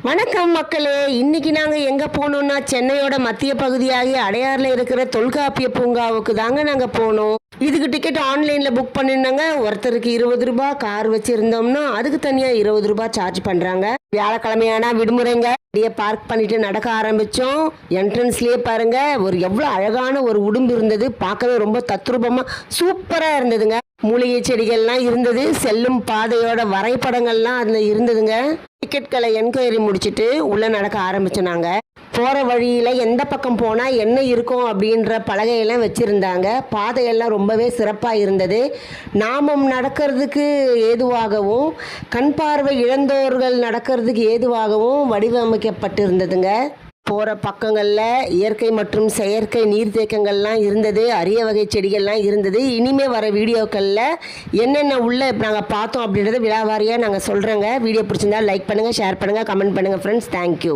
வணக்கம் மக்களே. இன்னைக்கு நாங்கள் எங்கே போனோம்னா சென்னையோட மத்திய பகுதியாகி அடையாறில் இருக்கிற தொல்காப்பிய பூங்காவுக்கு தாங்க நாங்கள் போனோம். இதுக்கு டிக்கெட் ஆன்லைனில் புக் பண்ணிருந்தாங்க. ஒருத்தருக்கு 20 ரூபாய், கார் வச்சுருந்தோம்னா அதுக்கு தனியாக 20 ரூபாய் சார்ஜ் பண்ணுறாங்க. வியாழக்கிழமையானா விடுமுறைங்க. அப்படியே பார்க் பண்ணிட்டு நடக்க ஆரம்பித்தோம். என்ட்ரன்ஸ்லேயே பாருங்க ஒரு எவ்வளோ அழகான ஒரு உடும்பு இருந்தது. பார்க்கவே ரொம்ப தத்ரூபமாக சூப்பராக இருந்ததுங்க. மூலிகை செடிகள்லாம் இருந்தது. செல்லும் பாதையோட வரைபடங்கள்லாம் அதில் இருந்ததுங்க. டிக்கெட்களை என்கொயரி முடிச்சுட்டு உள்ளே நடக்க ஆரம்பித்தோம். நாங்கள் போகிற வழியில் எந்த பக்கம் போனால் என்ன இருக்கும் அப்படின்ற பலகையெல்லாம் வச்சுருந்தாங்க. பாதையெல்லாம் ரொம்பவே சிறப்பாக இருந்தது. நாமும் நடக்கிறதுக்கு ஏதுவாகவும் கண் பார்வை இழந்தோர்கள் நடக்கிறதுக்கு ஏதுவாகவும் வடிவமைக்கப்பட்டிருந்ததுங்க. போகிற பக்கங்களில் இயற்கை மற்றும் செயற்கை நீர்த்தேக்கங்கள்லாம் இருந்தது. அரிய வகை செடிகள்லாம் இருந்தது. இனிமேல் வர வீடியோக்களில் என்னென்ன உள்ளே நாங்கள் பார்த்தோம் அப்படின்றத விழாவாரியாக நாங்கள் சொல்கிறோங்க. வீடியோ பிடிச்சிருந்தா லைக் பண்ணுங்கள், ஷேர் பண்ணுங்கள், கமெண்ட் பண்ணுங்கள் ஃப்ரெண்ட்ஸ். தேங்க்யூ.